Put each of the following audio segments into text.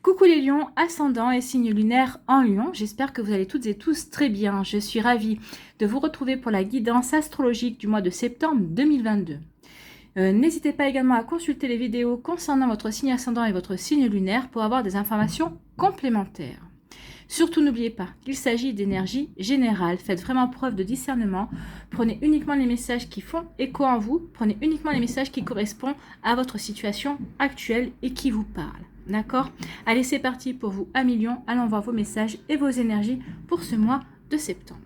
Coucou les lions, ascendant et signe lunaire en lion, j'espère que vous allez toutes et tous très bien. Je suis ravie de vous retrouver pour la guidance astrologique du mois de septembre 2022. N'hésitez pas également à consulter les vidéos concernant votre signe ascendant et votre signe lunaire pour avoir des informations complémentaires. Surtout n'oubliez pas qu'il s'agit d'énergie générale, faites vraiment preuve de discernement, prenez uniquement les messages qui font écho en vous, prenez uniquement les messages qui correspondent à votre situation actuelle et qui vous parlent. D'accord? Allez, c'est parti pour vous à million. Allons voir vos messages et vos énergies pour ce mois de septembre.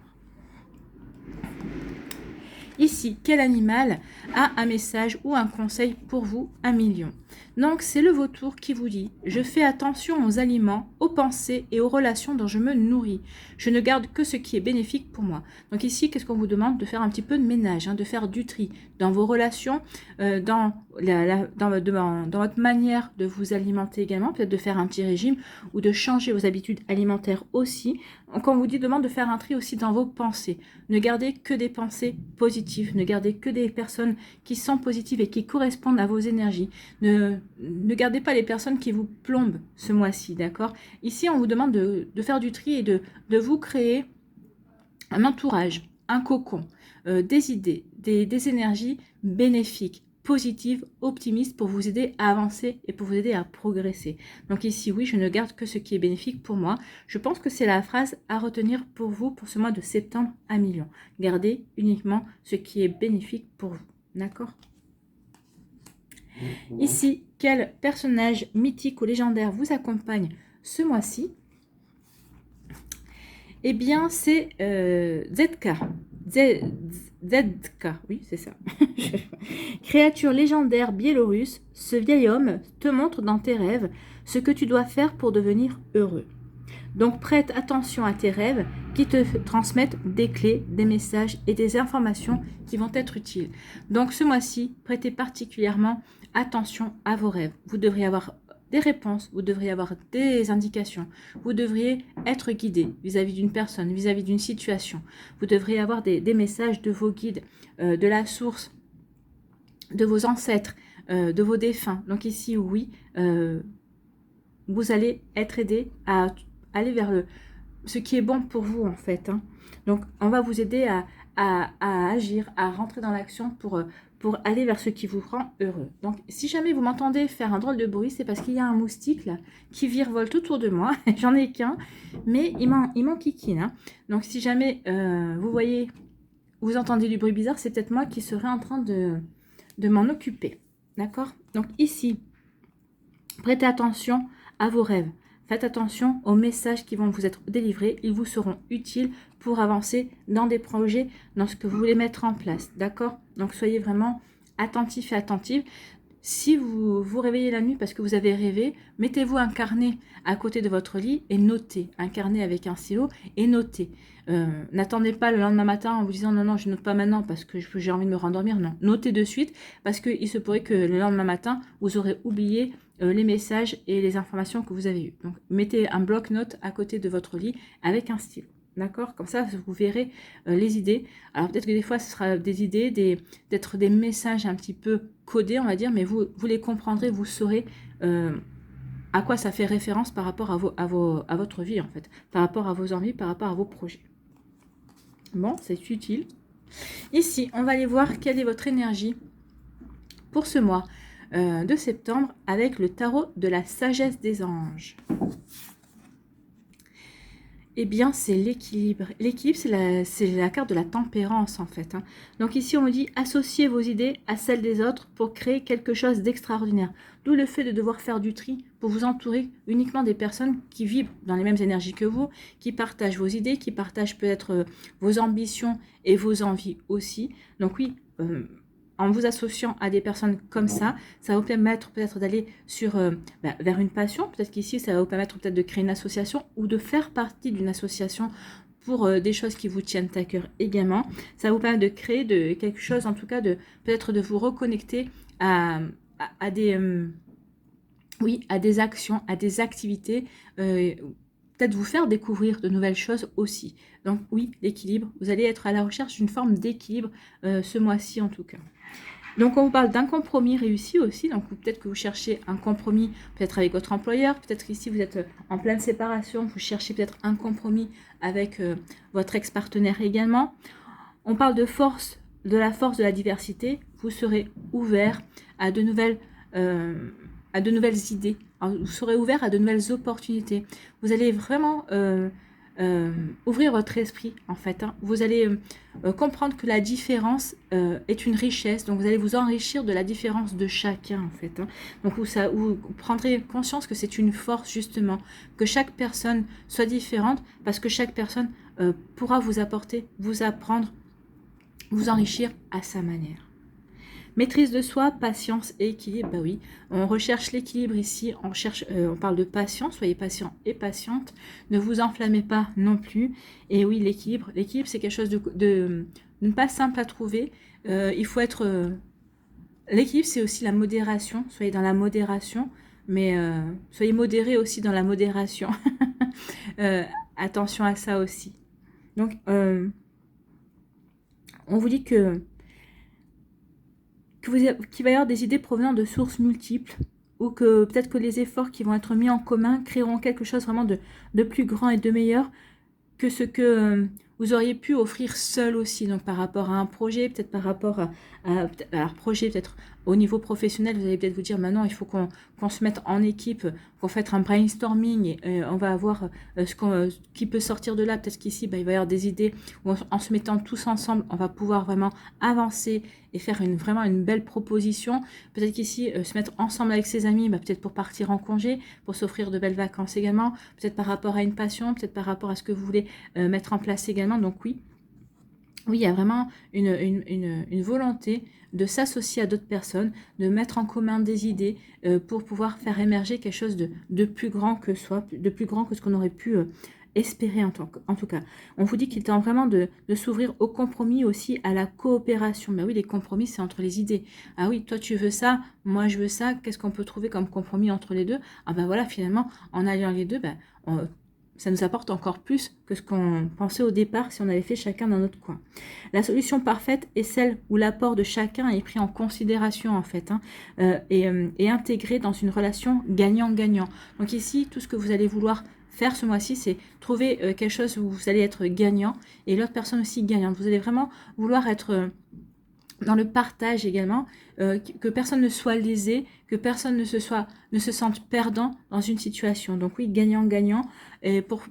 Ici, quel animal a un message ou un conseil pour vous à million? Donc, c'est le vautour qui vous dit « Je fais attention aux aliments, aux pensées et aux relations dont je me nourris. Je ne garde que ce qui est bénéfique pour moi. » Donc ici, qu'est-ce qu'on vous demande? De faire un petit peu de ménage, de faire du tri dans vos relations, dans votre manière de vous alimenter également, peut-être de faire un petit régime ou de changer vos habitudes alimentaires aussi. Donc, on vous demande de faire un tri aussi dans vos pensées. Ne gardez que des pensées positives, ne gardez que des personnes qui sont positives et qui correspondent à vos énergies. Ne gardez pas les personnes qui vous plombent ce mois-ci, d'accord? Ici, on vous demande de faire du tri et de vous créer un entourage, un cocon, des idées, des énergies bénéfiques, positives, optimistes pour vous aider à avancer et pour vous aider à progresser. Donc ici, oui, je ne garde que ce qui est bénéfique pour moi. Je pense que c'est la phrase à retenir pour vous pour ce mois de septembre à million. Gardez uniquement ce qui est bénéfique pour vous. D'accord? Ici, quel personnage mythique ou légendaire vous accompagne ce mois-ci? Eh bien, c'est ZK. ZK, oui, c'est ça. Créature légendaire biélorusse, ce vieil homme te montre dans tes rêves ce que tu dois faire pour devenir heureux. Donc, prête attention à tes rêves qui te transmettent des clés, des messages et des informations qui vont être utiles. Donc, ce mois-ci, prêtez particulièrement attention à vos rêves. Vous devriez avoir des réponses, vous devriez avoir des indications, vous devriez être guidé vis-à-vis d'une personne, vis-à-vis d'une situation. Vous devriez avoir des messages de vos guides, de la source, de vos ancêtres, de vos défunts. Donc ici, oui, vous allez être aidé à aller vers ce qui est bon pour vous en fait. Donc on va vous aider à agir, à rentrer dans l'action pour aller vers ce qui vous rend heureux. Donc si jamais vous m'entendez faire un drôle de bruit, c'est parce qu'il y a un moustique là qui virevolte autour de moi. J'en ai qu'un, mais il m'en kikine. Donc si jamais vous voyez, vous entendez du bruit bizarre, c'est peut-être moi qui serais en train de m'en occuper. D'accord? Donc ici, prêtez attention à vos rêves. Faites attention aux messages qui vont vous être délivrés. Ils vous seront utiles pour avancer dans des projets, dans ce que vous voulez mettre en place. D'accord? Donc, soyez vraiment attentifs et attentives. Si vous vous réveillez la nuit parce que vous avez rêvé, mettez-vous un carnet à côté de votre lit et notez. Un carnet avec un stylo et notez. N'attendez pas le lendemain matin en vous disant non, non, je note pas maintenant parce que j'ai envie de me rendormir. Non, notez de suite parce qu'il se pourrait que le lendemain matin, vous aurez oublié les messages et les informations que vous avez eues. Donc, mettez un bloc-notes à côté de votre lit avec un stylo. D'accord? Comme ça, vous verrez les idées. Alors, peut-être que des fois, ce sera des idées, peut-être des messages un petit peu codés, on va dire, mais vous les comprendrez, vous saurez à quoi ça fait référence par rapport à votre vie, en fait. Par rapport à vos envies, par rapport à vos projets. Bon, c'est utile. Ici, on va aller voir quelle est votre énergie pour ce mois de septembre avec le tarot de la sagesse des anges. Eh bien, c'est l'équilibre. L'équilibre, c'est la carte de la tempérance, en fait. Donc ici, on me dit, associez vos idées à celles des autres pour créer quelque chose d'extraordinaire. D'où le fait de devoir faire du tri pour vous entourer uniquement des personnes qui vivent dans les mêmes énergies que vous, qui partagent vos idées, qui partagent peut-être vos ambitions et vos envies aussi. Donc oui, en vous associant à des personnes comme ça va vous permettre peut-être d'aller vers une passion. Peut-être qu'ici, ça va vous permettre peut-être de créer une association ou de faire partie d'une association pour des choses qui vous tiennent à cœur également. Ça va vous permettre de créer quelque chose, en tout cas, peut-être de vous reconnecter à des actions, à des activités, peut-être vous faire découvrir de nouvelles choses aussi. Donc oui, l'équilibre, vous allez être à la recherche d'une forme d'équilibre ce mois-ci en tout cas. Donc, on vous parle d'un compromis réussi aussi. Donc, peut-être que vous cherchez un compromis peut-être avec votre employeur. Peut-être ici, vous êtes en pleine séparation. Vous cherchez peut-être un compromis avec votre ex-partenaire également. On parle de force, de la force de la diversité. Vous serez ouvert à de nouvelles idées. Alors, vous serez ouvert à de nouvelles opportunités. Vous allez vraiment ouvrir votre esprit, en fait. Hein. Vous allez comprendre que la différence est une richesse. Donc, vous allez vous enrichir de la différence de chacun, en fait. Hein. Donc, vous prendrez conscience que c'est une force, justement, que chaque personne soit différente, parce que chaque personne pourra vous apporter, vous apprendre, vous enrichir à sa manière. Maîtrise de soi, patience et équilibre, bah oui, on recherche l'équilibre ici, on parle de patience, soyez patient et patiente, ne vous enflammez pas non plus, et oui, l'équilibre c'est quelque chose de pas simple à trouver, il faut être, l'équilibre c'est aussi la modération, soyez dans la modération, mais soyez modéré aussi dans la modération, attention à ça aussi. Donc, on vous dit qu'il va y avoir des idées provenant de sources multiples, ou que peut-être que les efforts qui vont être mis en commun créeront quelque chose vraiment de plus grand et de meilleur que ce que vous auriez pu offrir seul aussi. Donc par rapport à un projet, peut-être par rapport à un projet, peut-être au niveau professionnel, vous allez peut-être vous dire maintenant il faut qu'on se mette en équipe, qu'on fasse un brainstorming et on va avoir ce qui peut sortir de là. Peut-être qu'ici il va y avoir des idées où en se mettant tous ensemble, on va pouvoir vraiment avancer et faire vraiment une belle proposition. Peut-être qu'ici se mettre ensemble avec ses amis, peut-être pour partir en congé, pour s'offrir de belles vacances également, peut-être par rapport à une passion, peut-être par rapport à ce que vous voulez mettre en place également. Donc oui, il y a vraiment une volonté de s'associer à d'autres personnes, de mettre en commun des idées pour pouvoir faire émerger quelque chose de plus grand que soi, de plus grand que ce qu'on aurait pu espérer en tout cas. On vous dit qu'il est temps vraiment de s'ouvrir au compromis, aussi à la coopération. Ben oui, les compromis, c'est entre les idées. Ah oui, toi tu veux ça, moi je veux ça, qu'est-ce qu'on peut trouver comme compromis entre les deux? Ah ben voilà, finalement, en alliant les deux, ça nous apporte encore plus que ce qu'on pensait au départ si on avait fait chacun dans notre coin. La solution parfaite est celle où l'apport de chacun est pris en considération en fait, hein, et intégré dans une relation gagnant-gagnant. Donc ici, tout ce que vous allez vouloir faire ce mois-ci, c'est trouver quelque chose où vous allez être gagnant et l'autre personne aussi gagnante. Vous allez vraiment vouloir être dans le partage également, que personne ne soit lésé, que personne ne se sente perdant dans une situation. Donc oui, gagnant-gagnant, et pour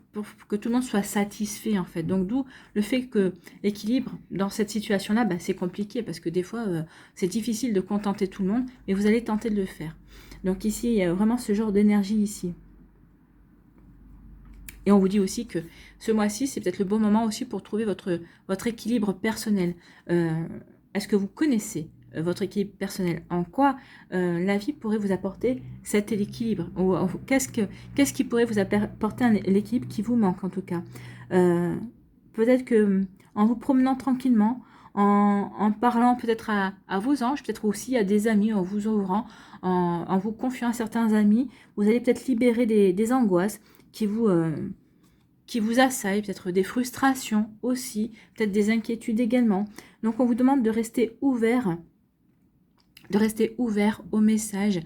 que tout le monde soit satisfait en fait. Donc d'où le fait que l'équilibre dans cette situation-là, c'est compliqué parce que des fois, c'est difficile de contenter tout le monde, mais vous allez tenter de le faire. Donc ici, il y a vraiment ce genre d'énergie ici. Et on vous dit aussi que ce mois-ci, c'est peut-être le bon moment aussi pour trouver votre équilibre personnel. Est-ce que vous connaissez votre équilibre personnel? En quoi la vie pourrait vous apporter cet équilibre? Qu'est-ce qui pourrait vous apporter l'équilibre qui vous manque en tout cas? Peut-être que en vous promenant tranquillement, en parlant peut-être à vos anges, peut-être aussi à des amis, en vous ouvrant, en vous confiant à certains amis, vous allez peut-être libérer des angoisses qui vous assaillent, peut-être des frustrations aussi, peut-être des inquiétudes également. Donc on vous demande de rester ouvert aux messages,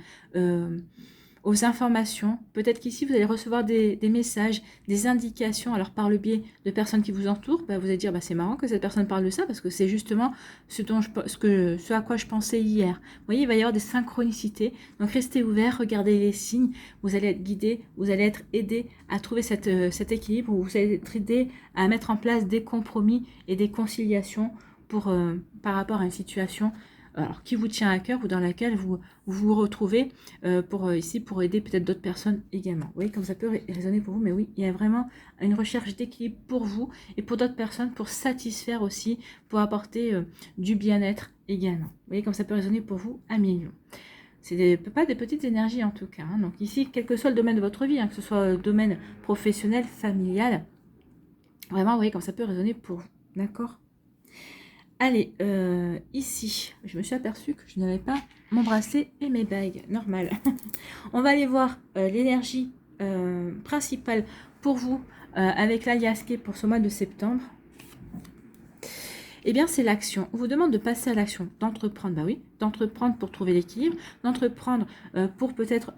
aux informations. Peut-être qu'ici vous allez recevoir des messages, des indications, alors par le biais de personnes qui vous entourent, vous allez dire c'est marrant que cette personne parle de ça parce que c'est justement ce à quoi je pensais hier. Vous voyez, il va y avoir des synchronicités. Donc restez ouvert, regardez les signes, vous allez être guidé, vous allez être aidé à trouver cet équilibre, vous allez être aidé à mettre en place des compromis et des conciliations par rapport à une situation alors, qui vous tient à cœur ou dans laquelle vous retrouvez pour aider peut-être d'autres personnes également. Vous voyez, comme ça peut résonner pour vous, mais oui, il y a vraiment une recherche d'équilibre pour vous et pour d'autres personnes, pour satisfaire aussi, pour apporter du bien-être également. Vous voyez, comme ça peut résonner pour vous à millions. C'est pas des petites énergies en tout cas. Hein. Donc ici, quel que soit le domaine de votre vie, que ce soit le domaine professionnel, familial, vraiment, vous voyez, comme ça peut résonner pour vous. D'accord ? Allez, ici, je me suis aperçue que je n'avais pas mon bracelet et mes bagues. Normal. On va aller voir l'énergie principale pour vous avec l'aliasqué pour ce mois de septembre. Eh bien, c'est l'action. On vous demande de passer à l'action, d'entreprendre, bah oui, d'entreprendre pour trouver l'équilibre, d'entreprendre pour peut-être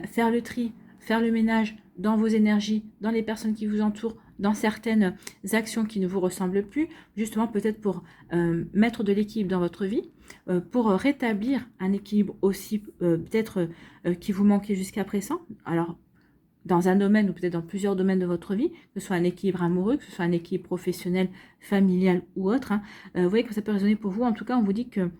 faire le tri, faire le ménage dans vos énergies, dans les personnes qui vous entourent, dans certaines actions qui ne vous ressemblent plus, justement peut-être pour mettre de l'équilibre dans votre vie, pour rétablir un équilibre aussi peut-être qui vous manquait jusqu'à présent. Alors, dans un domaine ou peut-être dans plusieurs domaines de votre vie, que ce soit un équilibre amoureux, que ce soit un équilibre professionnel, familial ou autre. Hein. Vous voyez que ça peut résonner pour vous. En tout cas, on vous dit que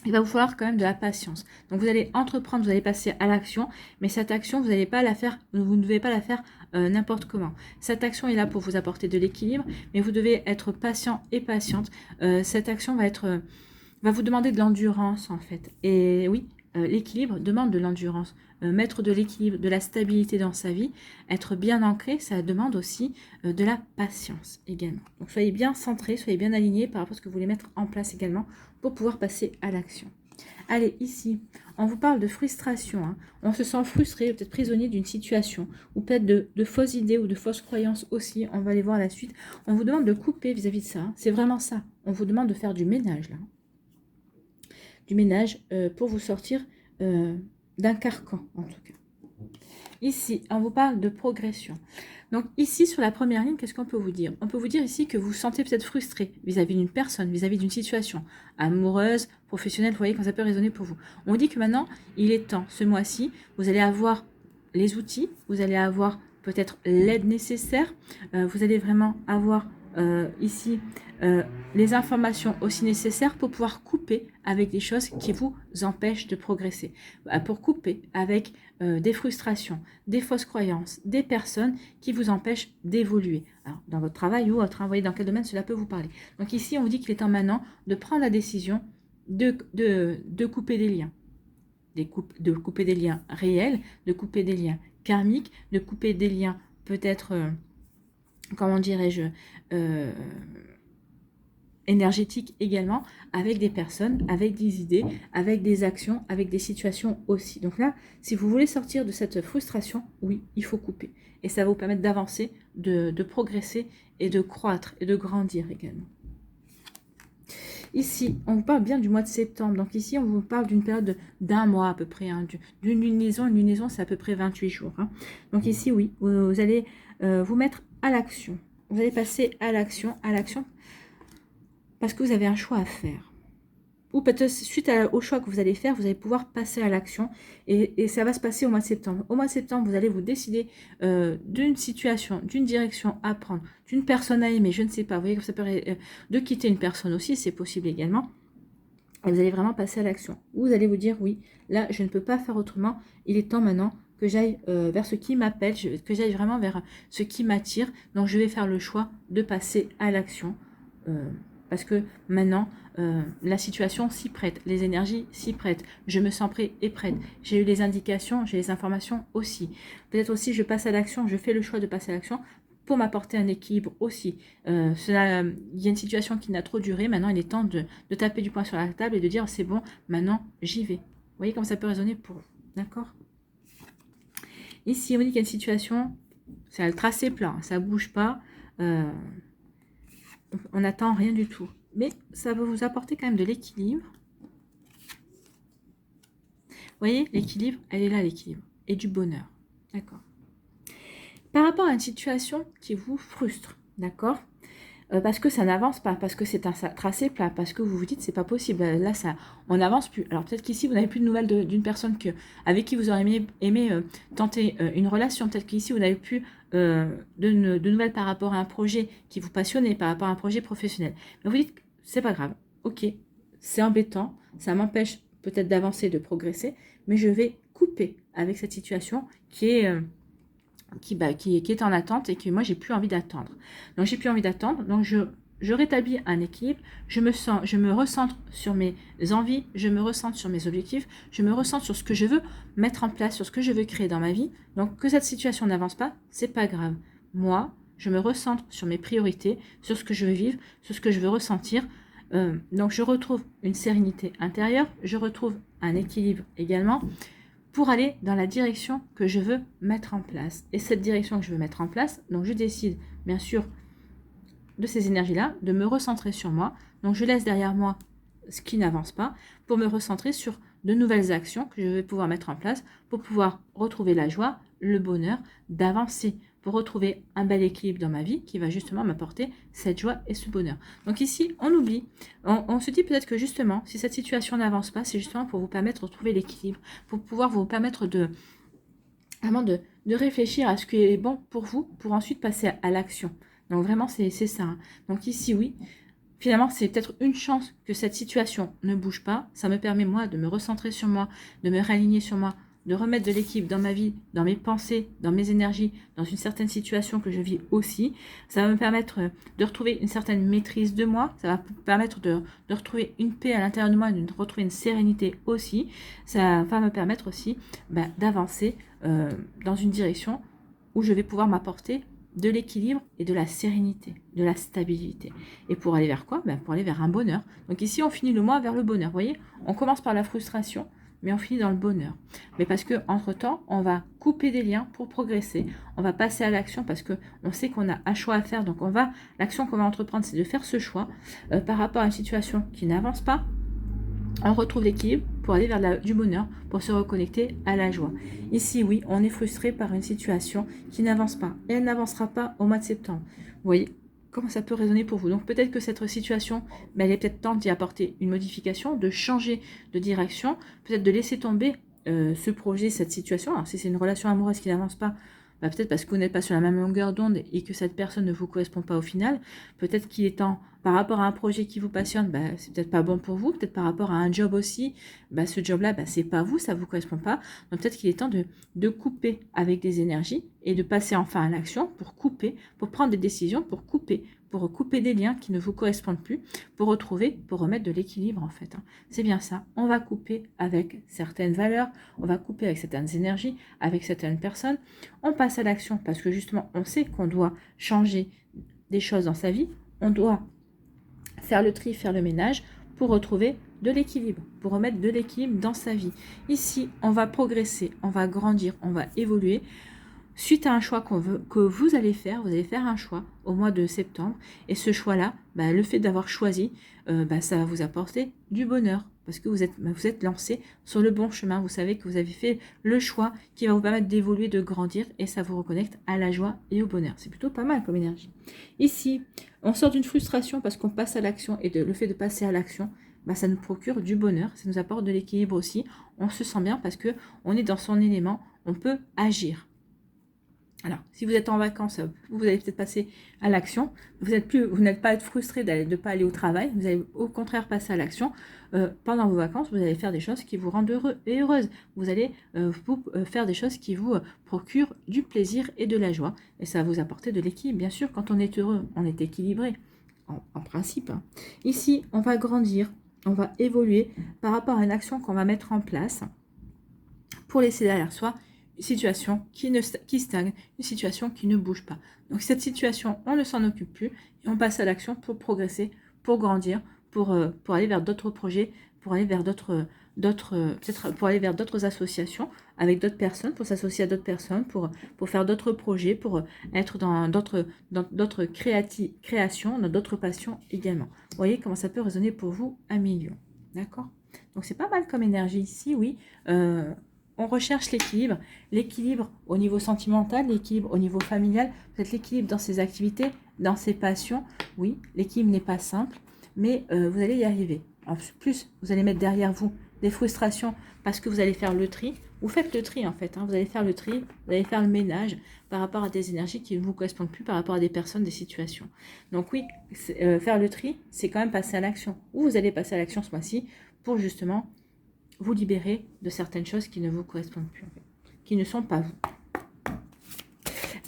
il va vous falloir quand même de la patience. Donc vous allez entreprendre, vous allez passer à l'action, mais cette action, vous n'allez pas la faire, vous ne devez pas la faire n'importe comment. Cette action est là pour vous apporter de l'équilibre, mais vous devez être patient et patiente. Cette action va vous demander de l'endurance en fait. Et oui, l'équilibre demande de l'endurance. Mettre de l'équilibre, de la stabilité dans sa vie, être bien ancré, ça demande aussi de la patience également. Donc soyez bien centrés, soyez bien alignés par rapport à ce que vous voulez mettre en place également pour pouvoir passer à l'action. Allez, ici, on vous parle de frustration. Hein. On se sent frustré, peut-être prisonnier d'une situation, ou peut-être de fausses idées ou de fausses croyances aussi. On va aller voir la suite. On vous demande de couper vis-à-vis de ça. Hein. C'est vraiment ça. On vous demande de faire du ménage là. Du ménage pour vous sortir d'un carcan en tout cas. Ici, on vous parle de progression. Donc ici, sur la première ligne, qu'est-ce qu'on peut vous dire? On peut vous dire ici que vous vous sentez peut-être frustré vis-à-vis d'une personne, vis-à-vis d'une situation amoureuse, professionnelle, vous voyez quand ça peut résonner pour vous. On vous dit que maintenant, il est temps, ce mois-ci, vous allez avoir les outils, vous allez avoir peut-être l'aide nécessaire, vous allez vraiment avoir ici les informations aussi nécessaires pour pouvoir couper avec des choses qui vous empêchent de progresser, pour couper avec des frustrations, des fausses croyances, des personnes qui vous empêchent d'évoluer. Alors, dans votre travail ou autre, hein, vous voyez dans quel domaine cela peut vous parler. Donc ici, on vous dit qu'il est temps maintenant de prendre la décision de couper des liens. De couper des liens réels, de couper des liens karmiques, de couper des liens peut-être, comment dirais-je, énergétique également, avec des personnes, avec des idées, avec des actions, avec des situations aussi. Donc là, si vous voulez sortir de cette frustration, oui, il faut couper. Et ça va vous permettre d'avancer, de progresser et de croître et de grandir également. Ici, on vous parle bien du mois de septembre. Donc ici, on vous parle d'une période d'un mois à peu près. Hein, d'une lunaison. Une lunaison, c'est à peu près 28 jours. Hein. Donc ici, oui, vous allez vous mettre à l'action. Vous allez passer à l'action, parce que vous avez un choix à faire. Ou peut-être suite au choix que vous allez faire, vous allez pouvoir passer à l'action. Et ça va se passer au mois de septembre. Au mois de septembre, vous allez vous décider d'une situation, d'une direction à prendre, d'une personne à aimer, je ne sais pas. Vous voyez que ça peut de quitter une personne aussi, c'est possible également. Et vous allez vraiment passer à l'action. Vous allez vous dire, oui, là, je ne peux pas faire autrement. Il est temps maintenant que j'aille vers ce qui m'appelle, que j'aille vraiment vers ce qui m'attire. Donc, je vais faire le choix de passer à l'action. Parce que maintenant, la situation s'y prête, les énergies s'y prêtent, je me sens prêt et prête, j'ai eu les indications, j'ai les informations aussi. Peut-être aussi je passe à l'action, je fais le choix de passer à l'action pour m'apporter un équilibre aussi. Il y a une situation qui n'a trop duré, maintenant il est temps de taper du poing sur la table et de dire c'est bon, maintenant j'y vais. Vous voyez comme ça peut résonner pour vous, d'accord? Ici on dit qu'il y a une situation, c'est le tracé plat, ça ne bouge pas, on n'attend rien du tout. Mais ça va vous apporter quand même de l'équilibre. Vous voyez, l'équilibre, elle est là, l'équilibre. Et du bonheur. D'accord. Par rapport à une situation qui vous frustre, d'accord, parce que ça n'avance pas, parce que c'est un tracé plat, parce que vous vous dites c'est pas possible, là ça, on n'avance plus. Alors peut-être qu'ici vous n'avez plus de nouvelles d'une personne avec qui vous auriez aimé tenter une relation, peut-être qu'ici vous n'avez plus de nouvelles par rapport à un projet qui vous passionnait, par rapport à un projet professionnel. Mais vous dites c'est pas grave, ok, c'est embêtant, ça m'empêche peut-être d'avancer, de progresser, mais je vais couper avec cette situation qui est en attente et que moi j'ai plus envie d'attendre. Donc j'ai plus envie d'attendre, donc je rétablis un équilibre, je me recentre sur mes envies, je me recentre sur mes objectifs, je me recentre sur ce que je veux mettre en place, sur ce que je veux créer dans ma vie. Donc que cette situation n'avance pas, c'est pas grave. Moi, je me recentre sur mes priorités, sur ce que je veux vivre, sur ce que je veux ressentir. Donc je retrouve une sérénité intérieure, je retrouve un équilibre également, pour aller dans la direction que je veux mettre en place. Et cette direction que je veux mettre en place, donc je décide, bien sûr, de ces énergies-là, de me recentrer sur moi. Donc je laisse derrière moi ce qui n'avance pas pour me recentrer sur de nouvelles actions que je vais pouvoir mettre en place pour pouvoir retrouver la joie, le bonheur, d'avancer, pour retrouver un bel équilibre dans ma vie qui va justement m'apporter cette joie et ce bonheur. Donc ici, on oublie, on se dit peut-être que justement, si cette situation n'avance pas, c'est justement pour vous permettre de retrouver l'équilibre, pour pouvoir vous permettre de vraiment de réfléchir à ce qui est bon pour vous, pour ensuite passer à l'action. Donc vraiment, c'est ça. Hein. Donc ici, oui, finalement, c'est peut-être une chance que cette situation ne bouge pas. Ça me permet, moi, de me recentrer sur moi, de me réaligner sur moi, de remettre de l'équilibre dans ma vie, dans mes pensées, dans mes énergies, dans une certaine situation que je vis aussi. Ça va me permettre de retrouver une certaine maîtrise de moi. Ça va me permettre de retrouver une paix à l'intérieur de moi, de retrouver une sérénité aussi. Ça va me permettre aussi d'avancer dans une direction où je vais pouvoir m'apporter de l'équilibre et de la sérénité, de la stabilité. Et pour aller vers quoi? Pour aller vers un bonheur. Donc ici, on finit le mois vers le bonheur. Vous voyez, on commence par la frustration, mais on finit dans le bonheur. Mais parce que entre-temps, on va couper des liens pour progresser. On va passer à l'action parce que on sait qu'on a un choix à faire. Donc l'action qu'on va entreprendre, c'est de faire ce choix par rapport à une situation qui n'avance pas. On retrouve l'équilibre pour aller vers du bonheur, pour se reconnecter à la joie. Ici, oui, on est frustré par une situation qui n'avance pas. Et elle n'avancera pas au mois de septembre. Vous voyez comment ça peut résonner pour vous. Donc peut-être que cette situation, il est peut-être temps d'y apporter une modification, de changer de direction, peut-être de laisser tomber ce projet, cette situation. Alors si c'est une relation amoureuse qui n'avance pas, peut-être parce que vous n'êtes pas sur la même longueur d'onde et que cette personne ne vous correspond pas au final. Peut-être qu'il est temps, par rapport à un projet qui vous passionne, c'est peut-être pas bon pour vous. Peut-être par rapport à un job aussi, ce job-là, c'est pas vous, ça vous correspond pas. Donc peut-être qu'il est temps de couper avec des énergies et de passer enfin à l'action pour couper, pour prendre des décisions, pour couper des liens qui ne vous correspondent plus, pour remettre de l'équilibre en fait. Hein. C'est bien ça. On va couper avec certaines valeurs, on va couper avec certaines énergies, avec certaines personnes. On passe à l'action parce que justement, on sait qu'on doit changer des choses dans sa vie. On doit faire le tri, faire le ménage pour retrouver de l'équilibre, pour remettre de l'équilibre dans sa vie. Ici, on va progresser, on va grandir, on va évoluer. Suite à un choix que vous allez faire un choix au mois de septembre. Et ce choix-là, le fait d'avoir choisi, ça va vous apporter du bonheur. Parce que vous êtes lancé sur le bon chemin. Vous savez que vous avez fait le choix qui va vous permettre d'évoluer, de grandir. Et ça vous reconnecte à la joie et au bonheur. C'est plutôt pas mal comme énergie. Ici, on sort d'une frustration parce qu'on passe à l'action. Et le fait de passer à l'action, ça nous procure du bonheur. Ça nous apporte de l'équilibre aussi. On se sent bien parce qu'on est dans son élément. On peut agir. Alors, si vous êtes en vacances, vous allez peut-être passer à l'action. Vous n'êtes pas frustré de ne pas aller au travail. Vous allez au contraire passer à l'action. Pendant vos vacances, vous allez faire des choses qui vous rendent heureux et heureuse. Vous allez faire des choses qui vous procurent du plaisir et de la joie. Et ça va vous apporter de l'équilibre. Bien sûr, quand on est heureux, on est équilibré, en principe. Hein. Ici, on va grandir, on va évoluer par rapport à une action qu'on va mettre en place pour laisser derrière soi une situation qui stagne, une situation qui ne bouge pas. Donc cette situation, on ne s'en occupe plus et on passe à l'action pour progresser, pour grandir, pour aller vers d'autres projets, pour aller vers peut-être pour aller vers d'autres associations avec d'autres personnes, pour s'associer à d'autres personnes, pour faire d'autres projets, pour être dans d'autres créations, dans d'autres passions également. Vous voyez comment ça peut résonner pour vous à million. D'accord? Donc c'est pas mal comme énergie ici, oui. On recherche l'équilibre au niveau sentimental, l'équilibre au niveau familial, peut-être l'équilibre dans ses activités, dans ses passions. Oui, l'équilibre n'est pas simple, mais vous allez y arriver. En plus, vous allez mettre derrière vous des frustrations parce que vous allez faire le tri. Vous faites le tri en fait, hein. Vous allez faire le tri, vous allez faire le ménage par rapport à des énergies qui ne vous correspondent plus, par rapport à des personnes, des situations. Donc oui, faire le tri, c'est quand même passer à l'action. Ou vous allez passer à l'action ce mois-ci pour justement vous libérer de certaines choses qui ne vous correspondent plus, en fait, qui ne sont pas vous.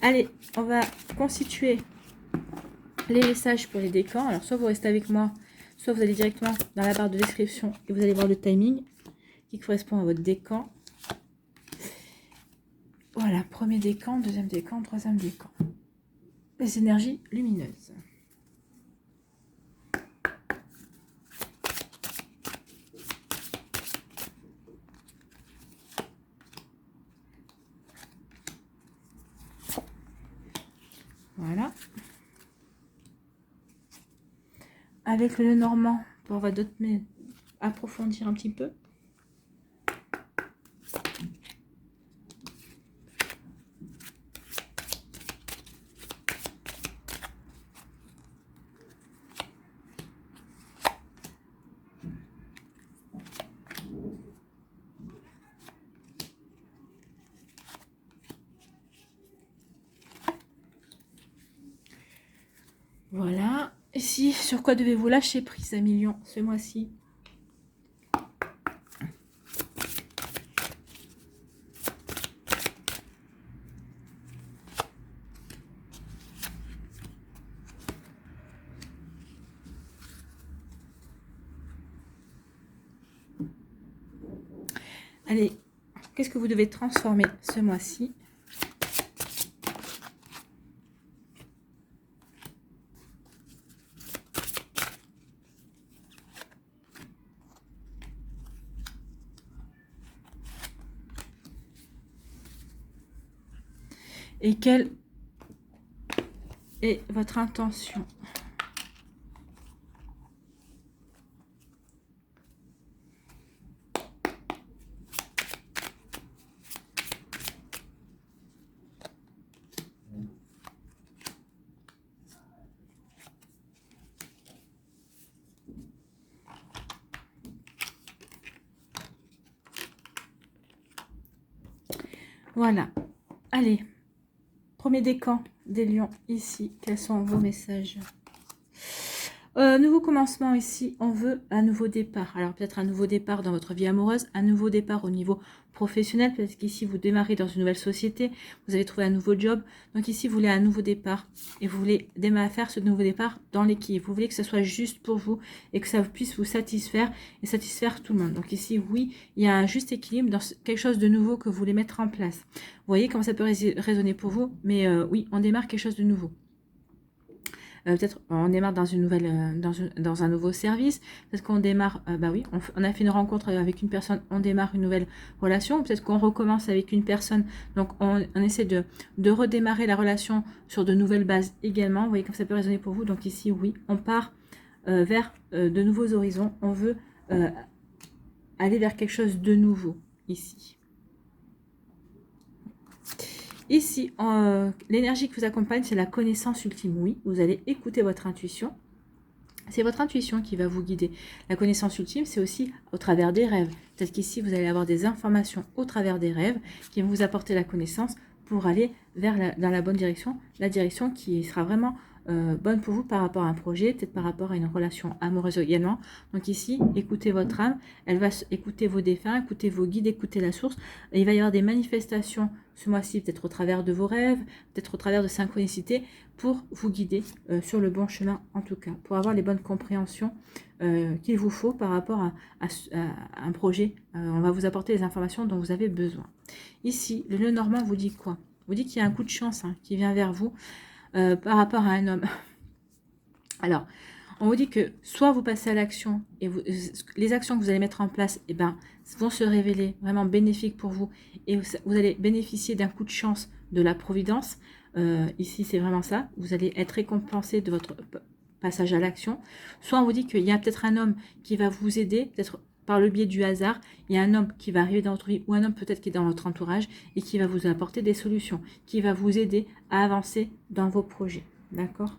Allez, on va constituer les messages pour les décans. Alors, soit vous restez avec moi, soit vous allez directement dans la barre de description et vous allez voir le timing qui correspond à votre décan. Voilà, premier décan, deuxième décan, troisième décan. Les énergies lumineuses. Voilà. avec le normand, on va approfondir un petit peu. Voilà. Ici, sur quoi devez-vous lâcher prise à million ce mois-ci? Allez, qu'est-ce que vous devez transformer ce mois-ci? Et quelle est votre intention? Voilà. Allez. Premier décan des lions ici. Quels sont vos messages? Nouveau commencement ici, on veut un nouveau départ. Alors peut-être un nouveau départ dans votre vie amoureuse, un nouveau départ au niveau professionnel, parce qu'ici vous démarrez dans une nouvelle société, vous avez trouvé un nouveau job, donc ici vous voulez un nouveau départ, et vous voulez démarrer faire ce nouveau départ dans l'équipe, vous voulez que ce soit juste pour vous, et que ça puisse vous satisfaire, et satisfaire tout le monde. Donc ici, oui, il y a un juste équilibre dans quelque chose de nouveau que vous voulez mettre en place. Vous voyez comment ça peut résonner pour vous, mais oui, on démarre quelque chose de nouveau. Peut-être on démarre dans une nouvelle, dans un nouveau service. Peut-être qu'on démarre, bah oui, on a fait une rencontre avec une personne, on démarre une nouvelle relation. Peut-être qu'on recommence avec une personne, donc on essaie de redémarrer la relation sur de nouvelles bases également. Vous voyez comme ça peut résonner pour vous. Donc ici, oui, on part vers de nouveaux horizons. On veut aller vers quelque chose de nouveau ici. Ici, l'énergie qui vous accompagne, c'est la connaissance ultime. Oui, vous allez écouter votre intuition. C'est votre intuition qui va vous guider. La connaissance ultime, c'est aussi au travers des rêves. Peut-être qu'ici, vous allez avoir des informations au travers des rêves qui vont vous apporter la connaissance pour aller dans la bonne direction, la direction qui sera vraiment bonne pour vous par rapport à un projet, peut-être par rapport à une relation amoureuse également. Donc ici, écoutez votre âme, elle va écouter vos défunts, écouter vos guides, écouter la source. Et il va y avoir des manifestations ce mois-ci, peut-être au travers de vos rêves, peut-être au travers de synchronicité, pour vous guider sur le bon chemin en tout cas, pour avoir les bonnes compréhensions qu'il vous faut par rapport à un projet. On va vous apporter les informations dont vous avez besoin. Ici, le nœud normand vous dit quoi? Vous dit qu'il y a un coup de chance qui vient vers vous par rapport à un homme. Alors, on vous dit que soit vous passez à l'action et les actions que vous allez mettre en place vont se révéler vraiment bénéfiques pour vous et vous allez bénéficier d'un coup de chance de la providence. Ici, c'est vraiment ça. Vous allez être récompensé de votre passage à l'action. Soit on vous dit qu'il y a peut-être un homme qui va vous aider, peut-être par le biais du hasard. Il y a un homme qui va arriver dans votre vie ou un homme peut-être qui est dans votre entourage et qui va vous apporter des solutions, qui va vous aider à avancer dans vos projets. D'accord ?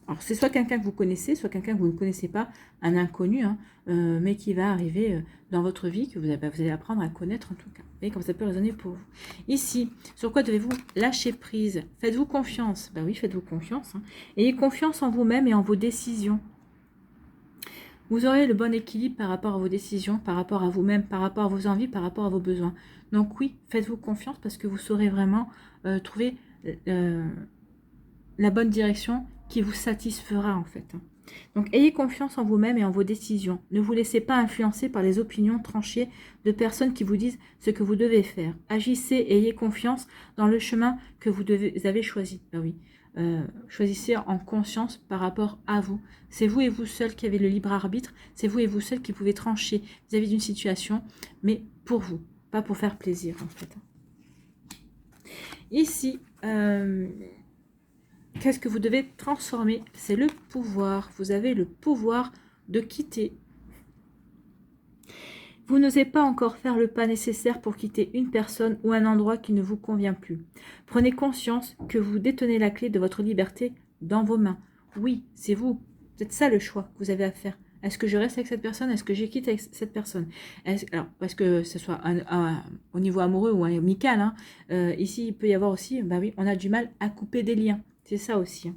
Alors, c'est soit quelqu'un que vous connaissez, soit quelqu'un que vous ne connaissez pas, un inconnu, mais qui va arriver dans votre vie, que vous allez apprendre à connaître en tout cas. Et comme ça peut résonner pour vous. Ici, sur quoi devez-vous lâcher prise? Faites-vous confiance? Ben oui, faites-vous confiance. Ayez confiance en vous-même et en vos décisions. Vous aurez le bon équilibre par rapport à vos décisions, par rapport à vous-même, par rapport à vos envies, par rapport à vos besoins. Donc oui, faites-vous confiance parce que vous saurez vraiment trouver la bonne direction qui vous satisfera en fait. Donc ayez confiance en vous-même et en vos décisions. Ne vous laissez pas influencer par les opinions tranchées de personnes qui vous disent ce que vous devez faire. Agissez et ayez confiance dans le chemin que vous avez choisi. Ben oui. Choisissez en conscience par rapport à vous. C'est vous et vous seul qui avez le libre arbitre. C'est vous et vous seul qui pouvez trancher vis-à-vis d'une situation, mais pour vous, pas pour faire plaisir en fait. Ici, quels Qu'est-ce que vous devez transformer? C'est le pouvoir. Vous avez le pouvoir de quitter. Vous n'osez pas encore faire le pas nécessaire pour quitter une personne ou un endroit qui ne vous convient plus. Prenez conscience que vous détenez la clé de votre liberté dans vos mains. Oui, c'est vous. C'est ça le choix que vous avez à faire. Est-ce que je reste avec cette personne? Est-ce que je quitte avec cette personne? Alors, parce que ce soit au niveau amoureux ou amical, hein, ici, il peut y avoir aussi, bah oui, on a du mal à couper des liens. C'est ça aussi. Hein.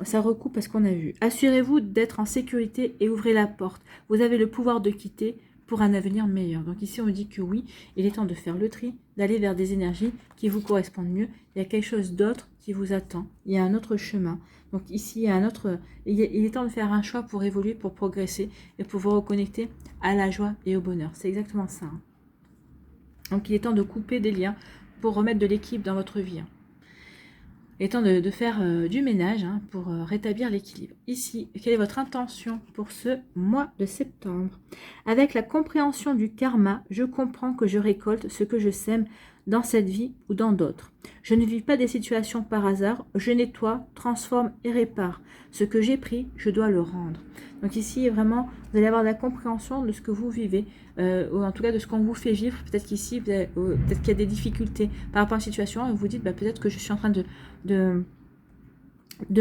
Ça recoupe à ce qu'on a vu. Assurez-vous d'être en sécurité et ouvrez la porte. Vous avez le pouvoir de quitter pour un avenir meilleur. Donc ici, on dit que oui, il est temps de faire le tri, d'aller vers des énergies qui vous correspondent mieux. Il y a quelque chose d'autre qui vous attend. Il y a un autre chemin. Donc ici, il est temps de faire un choix pour évoluer, pour progresser et pour vous reconnecter à la joie et au bonheur. C'est exactement ça. Hein. Donc il est temps de couper des liens pour remettre de l'équilibre dans votre vie. Hein. Il est temps de faire du ménage hein, pour rétablir l'équilibre. Ici, quelle est votre intention pour ce mois de septembre? Avec la compréhension du karma, je comprends que je récolte ce que je sème dans cette vie ou dans d'autres. Je ne vis pas des situations par hasard, je nettoie, transforme et répare. Ce que j'ai pris, je dois le rendre. Donc ici, vraiment, vous allez avoir la compréhension de ce que vous vivez, ou en tout cas de ce qu'on vous fait vivre. Peut-être qu'ici, peut-être qu'il y a des difficultés par rapport à la situation et vous vous dites, bah, peut-être que je suis en train de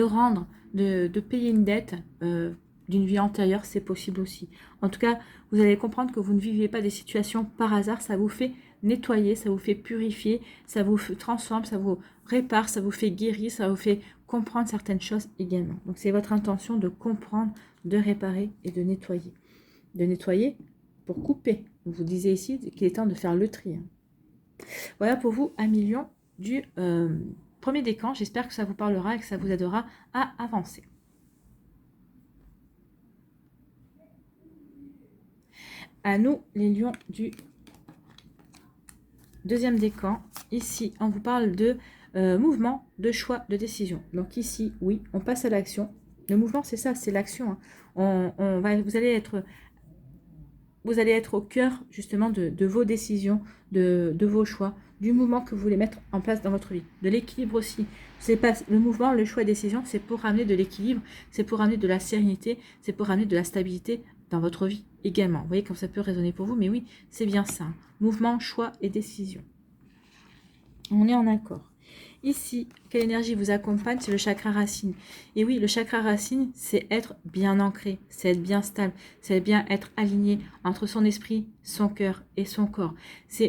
rendre, de payer une dette d'une vie antérieure, c'est possible aussi. En tout cas, vous allez comprendre que vous ne vivez pas des situations par hasard, ça vous fait nettoyer, ça vous fait purifier, ça vous transforme, ça vous répare, ça vous fait guérir, ça vous fait comprendre certaines choses également. Donc c'est votre intention de comprendre, de réparer et de nettoyer. De nettoyer pour couper. Vous disiez ici qu'il est temps de faire le tri. Voilà pour vous, 1 million du premier décan. J'espère que ça vous parlera et que ça vous aidera à avancer. À nous, les lions du deuxième décan. Ici, on vous parle de mouvement, de choix, de décision. Donc ici, oui, on passe à l'action. Le mouvement, c'est ça, c'est l'action. Hein. Vous allez être au cœur justement de vos décisions, de vos choix, du mouvement que vous voulez mettre en place dans votre vie. De l'équilibre aussi. C'est pas le mouvement, le choix, décision, c'est pour ramener de l'équilibre, c'est pour ramener de la sérénité, c'est pour ramener de la stabilité dans votre vie également. Vous voyez comme ça peut résonner pour vous, mais oui, c'est bien ça. Mouvement, choix et décision. On est en accord. Ici, quelle énergie vous accompagne? C'est le chakra racine. Et oui, le chakra racine, c'est être bien ancré, c'est être bien stable, c'est bien être aligné entre son esprit, son cœur et son corps.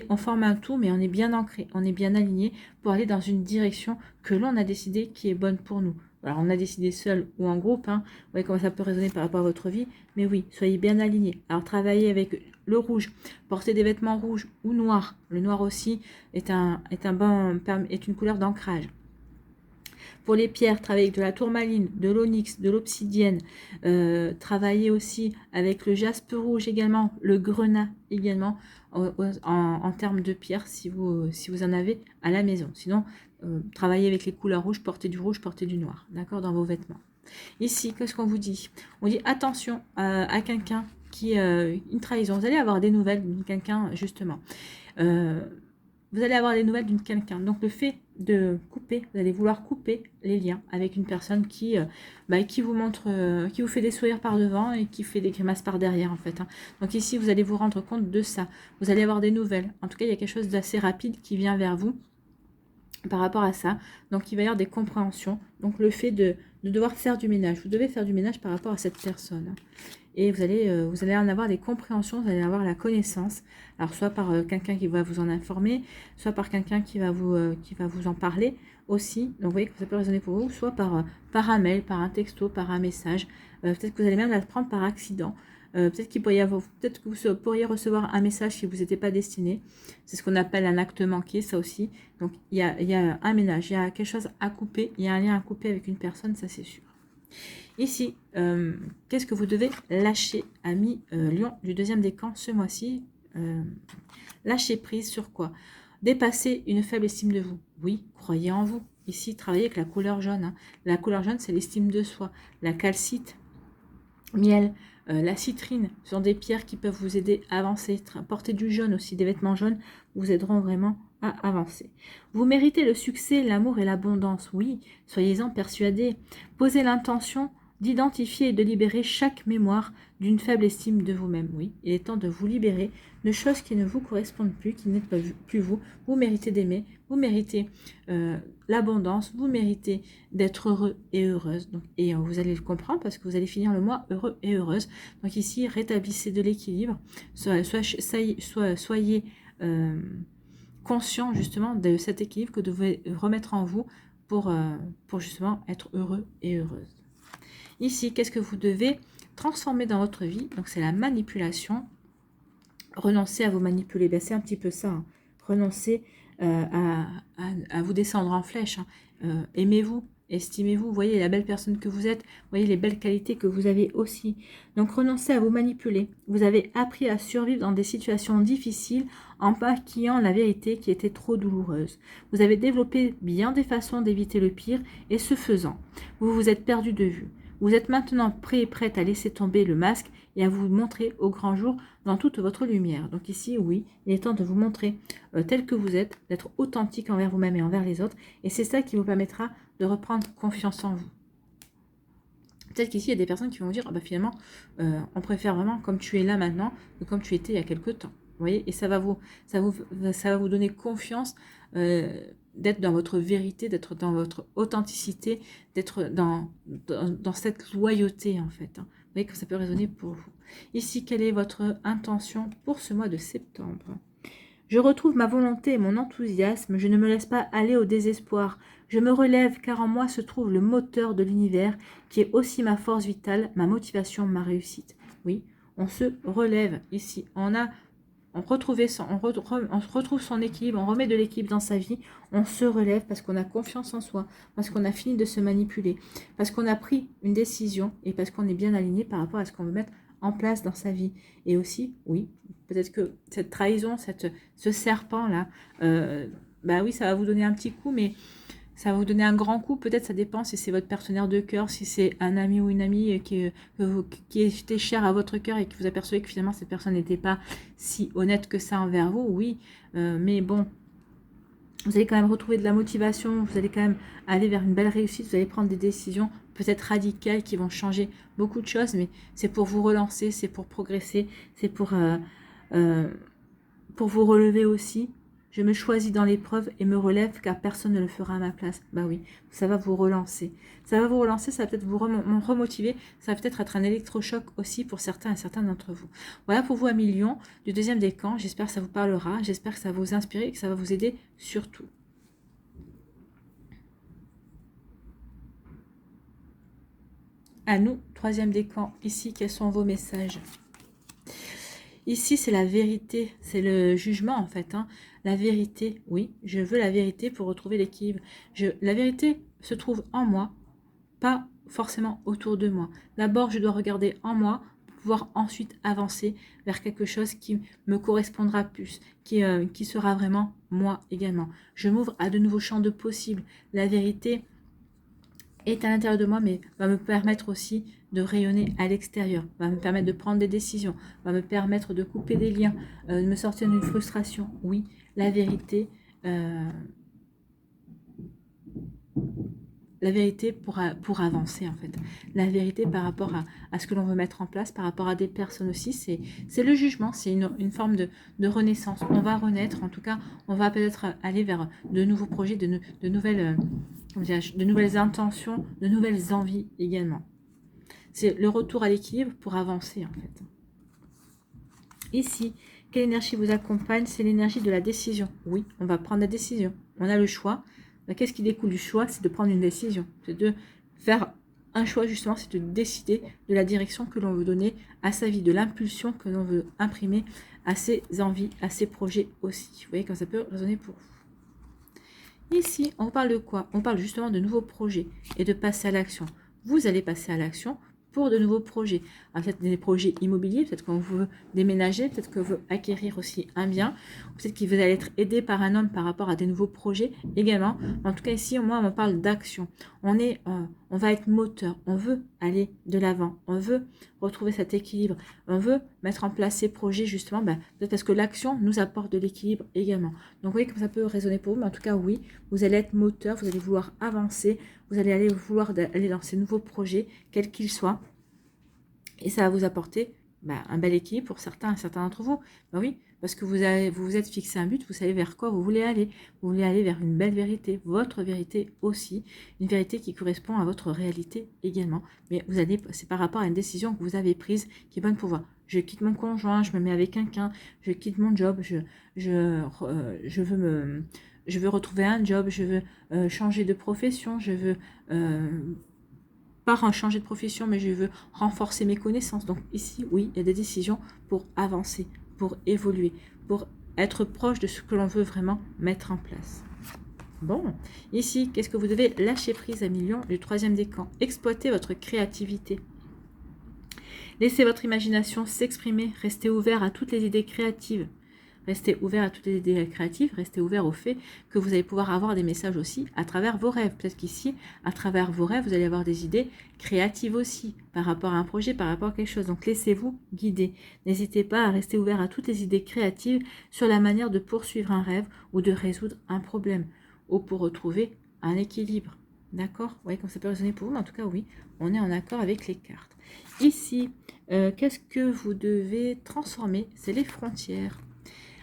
On forme un tout, mais on est bien ancré, on est bien aligné pour aller dans une direction que l'on a décidé qui est bonne pour nous. Alors, on a décidé seul ou en groupe, hein. Vous voyez comment ça peut résonner par rapport à votre vie. Mais oui, soyez bien alignés. Alors, travaillez avec le rouge. Portez des vêtements rouges ou noirs. Le noir aussi est une couleur d'ancrage. Pour les pierres, travaillez avec de la tourmaline, de l'onyx, de l'obsidienne. Travaillez aussi avec le jaspe rouge également, le grenat également, en termes de pierres si vous en avez à la maison. Sinon, travaillez avec les couleurs rouges, portez du rouge, portez du noir, d'accord, dans vos vêtements. Ici, qu'est-ce qu'on vous dit? On dit attention à quelqu'un qui une trahison. Vous allez avoir des nouvelles de quelqu'un, justement. Vous allez avoir des nouvelles d'une quelqu'un. Donc, le fait de couper, vous allez vouloir couper les liens avec une personne qui vous montre, qui vous fait des sourires par devant et qui fait des grimaces par derrière, en fait. Hein. Donc, ici, vous allez vous rendre compte de ça. Vous allez avoir des nouvelles. En tout cas, il y a quelque chose d'assez rapide qui vient vers vous par rapport à ça. Donc, il va y avoir des compréhensions. Donc, le fait de devoir faire du ménage. Vous devez faire du ménage par rapport à cette personne. Hein. Et vous allez en avoir des compréhensions, vous allez avoir la connaissance. Alors, soit par quelqu'un qui va vous en informer, soit par quelqu'un qui va vous en parler aussi. Donc, vous voyez que ça peut résonner pour vous, soit par un mail, par un texto, par un message. Peut-être que vous allez même l'apprendre par accident. Peut-être que vous pourriez recevoir un message qui ne vous était pas destiné. C'est ce qu'on appelle un acte manqué, ça aussi. Donc, il y a un ménage, il y a quelque chose à couper, il y a un lien à couper avec une personne, ça c'est sûr. Ici, qu'est-ce que vous devez lâcher, amis Lion du deuxième décan ce mois-ci? Lâcher prise sur quoi? Dépasser une faible estime de vous. Oui, croyez en vous. Ici, travaillez avec la couleur jaune. Hein. La couleur jaune, c'est l'estime de soi. La calcite, miel, la citrine sont des pierres qui peuvent vous aider à avancer. Porter du jaune aussi, des vêtements jaunes vous aideront vraiment à avancer. Vous méritez le succès, l'amour et l'abondance. Oui, soyez-en persuadés. Posez l'intention d'identifier et de libérer chaque mémoire d'une faible estime de vous-même. Oui, il est temps de vous libérer de choses qui ne vous correspondent plus, qui n'êtes pas plus vous. Vous méritez d'aimer, vous méritez l'abondance, vous méritez d'être heureux et heureuse. Donc, et vous allez le comprendre parce que vous allez finir le mois heureux et heureuse. Donc ici, rétablissez de l'équilibre, soyez conscient justement de cet équilibre que vous devez remettre en vous pour justement être heureux et heureuse. Ici, qu'est-ce que vous devez transformer dans votre vie? Donc, c'est la manipulation. Renoncer à vous manipuler. Ben, c'est un petit peu ça. Hein. Renoncer à vous descendre en flèche. Hein. Aimez-vous, estimez-vous. Voyez la belle personne que vous êtes. Voyez les belles qualités que vous avez aussi. Donc, renoncez à vous manipuler. Vous avez appris à survivre dans des situations difficiles en maquillant la vérité qui était trop douloureuse. Vous avez développé bien des façons d'éviter le pire et ce faisant, vous vous êtes perdu de vue. Vous êtes maintenant prêt et prête à laisser tomber le masque et à vous montrer au grand jour dans toute votre lumière. Donc ici, oui, il est temps de vous montrer tel que vous êtes, d'être authentique envers vous-même et envers les autres. Et c'est ça qui vous permettra de reprendre confiance en vous. Peut-être qu'ici, il y a des personnes qui vont dire, finalement, on préfère vraiment comme tu es là maintenant que comme tu étais il y a quelque temps. Vous voyez, et ça va vous donner confiance d'être dans votre vérité, d'être dans votre authenticité, d'être dans cette loyauté en fait. Hein. Vous voyez que ça peut résonner pour vous. Ici, quelle est votre intention pour ce mois de septembre? Je retrouve ma volonté et mon enthousiasme, je ne me laisse pas aller au désespoir. Je me relève car en moi se trouve le moteur de l'univers qui est aussi ma force vitale, ma motivation, ma réussite. Oui, on se relève ici. On retrouve son équilibre, on remet de l'équilibre dans sa vie, on se relève parce qu'on a confiance en soi, parce qu'on a fini de se manipuler, parce qu'on a pris une décision et parce qu'on est bien aligné par rapport à ce qu'on veut mettre en place dans sa vie. Et aussi, oui, peut-être que cette trahison, ce serpent-là, oui, ça va vous donner un petit coup, mais ça va vous donner un grand coup. Peut-être ça dépend si c'est votre partenaire de cœur, si c'est un ami ou une amie qui était cher à votre cœur et que vous apercevez que finalement cette personne n'était pas si honnête que ça envers vous, oui. Mais bon, vous allez quand même retrouver de la motivation, vous allez quand même aller vers une belle réussite, vous allez prendre des décisions peut-être radicales qui vont changer beaucoup de choses, mais c'est pour vous relancer, c'est pour progresser, c'est pour vous relever aussi. Je me choisis dans l'épreuve et me relève car personne ne le fera à ma place. Bah oui, ça va vous relancer. Ça va vous relancer, ça va peut-être vous remotiver. Ça va peut-être être un électrochoc aussi pour certains et certains d'entre vous. Voilà pour vous, amis Lion, du deuxième décan. J'espère que ça vous parlera. J'espère que ça va vous inspirer et que ça va vous aider surtout. À nous, troisième décan. Ici, quels sont vos messages ? Ici, c'est la vérité, c'est le jugement en fait. Hein. La vérité, oui, je veux la vérité pour retrouver l'équilibre. La vérité se trouve en moi, pas forcément autour de moi. D'abord, je dois regarder en moi pour pouvoir ensuite avancer vers quelque chose qui me correspondra plus, qui sera vraiment moi également. Je m'ouvre à de nouveaux champs de possibles. La vérité est à l'intérieur de moi, mais va me permettre aussi de rayonner à l'extérieur, va me permettre de prendre des décisions, va me permettre de couper des liens, de me sortir d'une frustration. Oui, la vérité pour avancer en fait. La vérité par rapport à ce que l'on veut mettre en place, par rapport à des personnes aussi, c'est le jugement, c'est une forme de renaissance. On va renaître, en tout cas, on va peut-être aller vers de nouveaux projets, de nouvelles intentions, de nouvelles envies également. C'est le retour à l'équilibre pour avancer en fait. Ici, quelle énergie vous accompagne? C'est l'énergie de la décision. Oui, on va prendre la décision. On a le choix. Qu'est-ce qui découle du choix? C'est de prendre une décision. C'est de faire un choix justement, c'est de décider de la direction que l'on veut donner à sa vie, de l'impulsion que l'on veut imprimer à ses envies, à ses projets aussi. Vous voyez comme ça peut résonner pour vous. Ici, on parle de quoi? On parle justement de nouveaux projets et de passer à l'action. Vous allez passer à l'action pour de nouveaux projets. Peut-être des projets immobiliers, peut-être qu'on veut déménager, peut-être que vous veut acquérir aussi un bien, peut-être que vous allez être aidé par un homme par rapport à des nouveaux projets également. En tout cas, ici, moi, on parle d'action. On va être moteur, on veut aller de l'avant, on veut retrouver cet équilibre, on veut mettre en place ces projets justement, peut-être parce que l'action nous apporte de l'équilibre également. Donc, vous voyez comme ça peut résonner pour vous, mais en tout cas, oui, vous allez être moteur, vous allez vouloir avancer, vous allez vouloir aller dans ces nouveaux projets, quels qu'ils soient, et ça va vous apporter un bel équilibre pour certains d'entre vous. Oui, parce que vous vous êtes fixé un but, vous savez vers quoi vous voulez aller. Vous voulez aller vers une belle vérité, votre vérité aussi, une vérité qui correspond à votre réalité également. Mais c'est par rapport à une décision que vous avez prise qui est bonne pour vous. Je quitte mon conjoint, je me mets avec quelqu'un, je quitte mon job, je veux retrouver un job, je veux changer de profession, je veux pas changer de profession, mais je veux renforcer mes connaissances. Donc ici, oui, il y a des décisions pour avancer, pour évoluer, pour être proche de ce que l'on veut vraiment mettre en place. Bon, ici, qu'est-ce que vous devez lâcher prise à millions du troisième décan? Exploitez votre créativité. Laissez votre imagination s'exprimer, restez ouvert à toutes les idées créatives. Restez ouvert à toutes les idées créatives, restez ouvert au fait que vous allez pouvoir avoir des messages aussi à travers vos rêves. Peut-être qu'ici, à travers vos rêves, vous allez avoir des idées créatives aussi, par rapport à un projet, par rapport à quelque chose. Donc, laissez-vous guider. N'hésitez pas à rester ouvert à toutes les idées créatives sur la manière de poursuivre un rêve ou de résoudre un problème, ou pour retrouver un équilibre. D'accord? Vous voyez comme ça peut résonner pour vous, mais en tout cas, oui, on est en accord avec les cartes. Ici, qu'est-ce que vous devez transformer? C'est les frontières.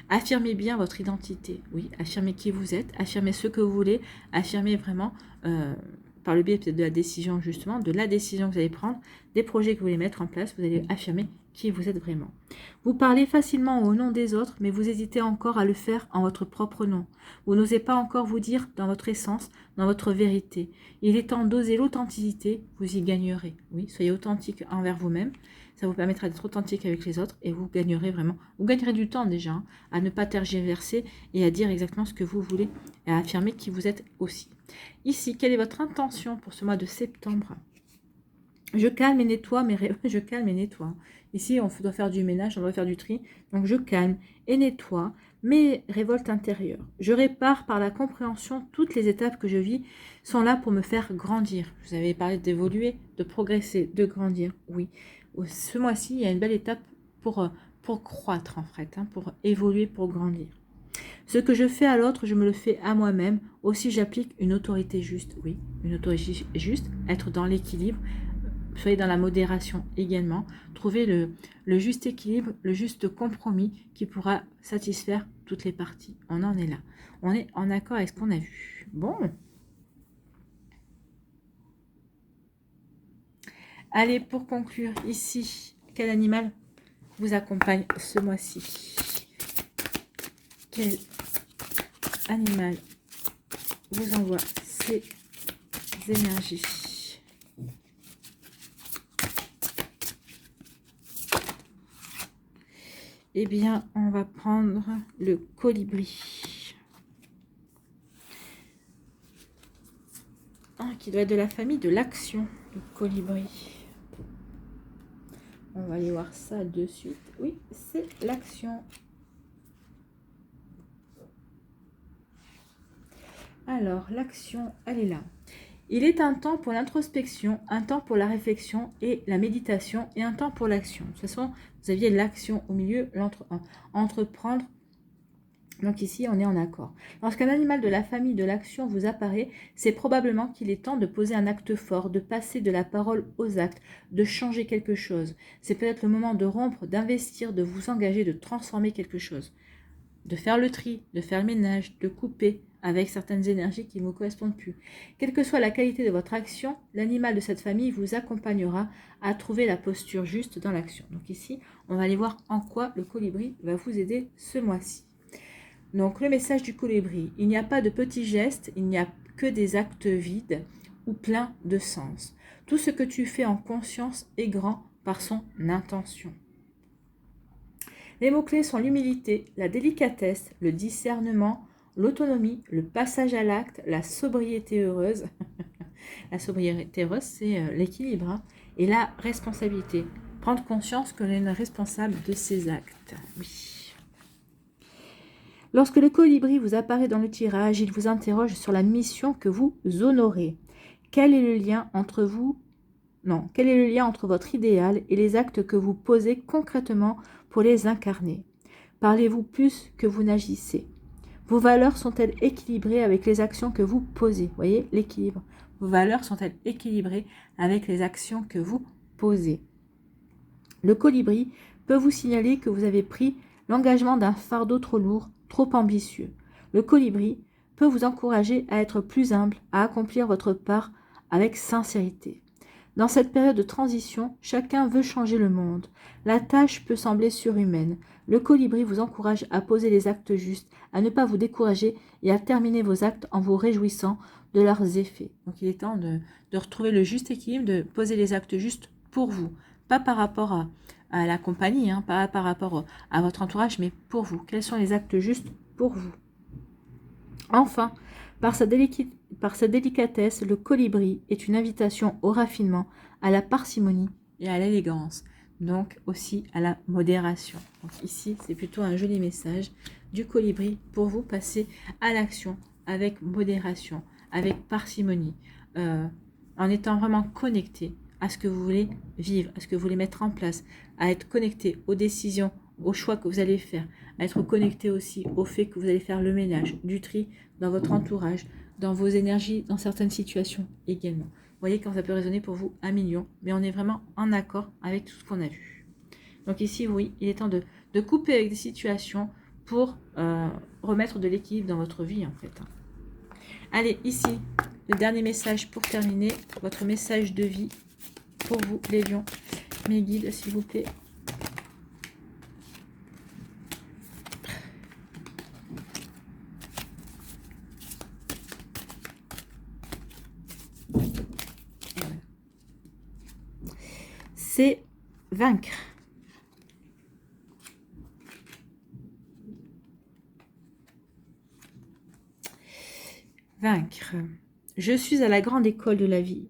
Affirmez bien votre identité, oui, affirmez qui vous êtes, affirmez ce que vous voulez, affirmez vraiment, par le biais peut-être de la décision justement, de la décision que vous allez prendre, des projets que vous voulez mettre en place, vous allez affirmer qui vous êtes vraiment. Vous parlez facilement au nom des autres, mais vous hésitez encore à le faire en votre propre nom. Vous n'osez pas encore vous dire dans votre essence, dans votre vérité. Il est temps d'oser l'authenticité, vous y gagnerez. Oui, soyez authentique envers vous-même. Ça vous permettra d'être authentique avec les autres et vous gagnerez vraiment, vous gagnerez du temps déjà, à ne pas tergiverser et à dire exactement ce que vous voulez et à affirmer qui vous êtes aussi. Ici, quelle est votre intention pour ce mois de septembre? Je calme et nettoie mes rêves. Je calme et nettoie. Ici, on doit faire du ménage, on doit faire du tri. Donc, je calme et nettoie mes révoltes intérieures. Je répare par la compréhension toutes les étapes que je vis sont là pour me faire grandir. Vous avez parlé d'évoluer, de progresser, de grandir. Oui. Ce mois-ci, il y a une belle étape pour croître en fait, pour évoluer, pour grandir. Ce que je fais à l'autre, je me le fais à moi-même. Aussi, j'applique une autorité juste. Oui, une autorité juste, être dans l'équilibre. Soyez dans la modération également. Trouvez le juste équilibre, le juste compromis qui pourra satisfaire toutes les parties. On en est là. On est en accord avec ce qu'on a vu. Bon. Allez, pour conclure, ici, quel animal vous accompagne ce mois-ci? Quel animal vous envoie ces énergies? Eh bien, on va prendre le colibri. Qui doit être de la famille de l'action, le colibri. On va aller voir ça de suite. Oui, c'est l'action. Alors, l'action, elle est là. Il est un temps pour l'introspection, un temps pour la réflexion et la méditation et un temps pour l'action. De toute façon, vous aviez l'action au milieu, entreprendre. Donc ici, on est en accord. Lorsqu'un animal de la famille de l'action vous apparaît, c'est probablement qu'il est temps de poser un acte fort, de passer de la parole aux actes, de changer quelque chose. C'est peut-être le moment de rompre, d'investir, de vous engager, de transformer quelque chose. De faire le tri, de faire le ménage, de couper avec certaines énergies qui ne vous correspondent plus. Quelle que soit la qualité de votre action, l'animal de cette famille vous accompagnera à trouver la posture juste dans l'action. Donc ici, on va aller voir en quoi le colibri va vous aider ce mois-ci. Donc le message du colibri, il n'y a pas de petits gestes, il n'y a que des actes vides ou pleins de sens. Tout ce que tu fais en conscience est grand par son intention. Les mots-clés sont l'humilité, la délicatesse, le discernement, l'autonomie, le passage à l'acte, la sobriété heureuse. La sobriété heureuse, c'est l'équilibre. et la responsabilité. Prendre conscience que l'on est responsable de ses actes. Oui. Lorsque le colibri vous apparaît dans le tirage, il vous interroge sur la mission que vous honorez. Quel est le lien entre vous? Non, quel est le lien entre votre idéal et les actes que vous posez concrètement pour les incarner? Parlez-vous plus que vous n'agissez? Vos valeurs sont-elles équilibrées avec les actions que vous posez? Voyez, l'équilibre. Vos valeurs sont-elles équilibrées avec les actions que vous posez? Le colibri peut vous signaler que vous avez pris l'engagement d'un fardeau trop lourd, trop ambitieux. Le colibri peut vous encourager à être plus humble, à accomplir votre part avec sincérité. Dans cette période de transition, chacun veut changer le monde. La tâche peut sembler surhumaine. Le colibri vous encourage à poser les actes justes, à ne pas vous décourager et à terminer vos actes en vous réjouissant de leurs effets. Donc il est temps de retrouver le juste équilibre, de poser les actes justes pour vous. Pas par rapport à la compagnie, hein, pas par rapport à votre entourage, mais pour vous. Quels sont les actes justes pour vous? Enfin, par sa délicatesse, le colibri est une invitation au raffinement, à la parcimonie et à l'élégance, donc aussi à la modération. Donc ici, c'est plutôt un joli message du colibri pour vous passer à l'action avec modération, avec parcimonie, en étant vraiment connecté à ce que vous voulez vivre, à ce que vous voulez mettre en place, à être connecté aux décisions, aux choix que vous allez faire, à être connecté aussi au fait que vous allez faire le ménage, du tri dans votre entourage, dans vos énergies, dans certaines situations également. Vous voyez quand ça peut résonner pour vous 1 million, mais on est vraiment en accord avec tout ce qu'on a vu. Donc ici, oui, il est temps de couper avec des situations pour remettre de l'équilibre dans votre vie en fait. Allez, ici, le dernier message pour terminer, votre message de vie pour vous, les lions. Mes guides, s'il vous plaît. C'est vaincre. Vaincre. Je suis à la grande école de la vie.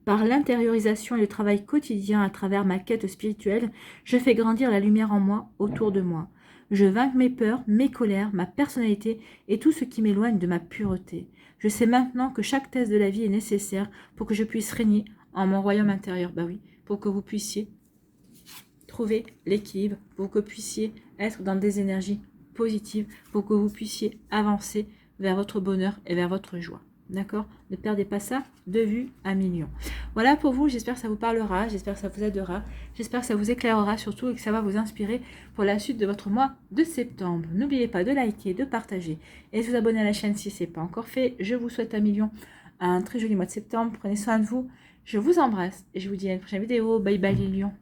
Par l'intériorisation et le travail quotidien à travers ma quête spirituelle, je fais grandir la lumière en moi, autour de moi. Je vainque mes peurs, mes colères, ma personnalité et tout ce qui m'éloigne de ma pureté. Je sais maintenant que chaque test de la vie est nécessaire pour que je puisse régner en mon royaume intérieur. Bah oui, pour que vous puissiez trouver l'équilibre, pour que vous puissiez être dans des énergies positives, pour que vous puissiez avancer vers votre bonheur et vers votre joie. D'accord? Ne perdez pas ça de vue 1 million. Voilà pour vous, j'espère que ça vous parlera, j'espère que ça vous aidera, j'espère que ça vous éclairera surtout et que ça va vous inspirer pour la suite de votre mois de septembre. N'oubliez pas de liker, de partager et de vous abonner à la chaîne si ce n'est pas encore fait. Je vous souhaite 1 million, un très joli mois de septembre, prenez soin de vous, je vous embrasse et je vous dis à une prochaine vidéo. Bye bye les lions.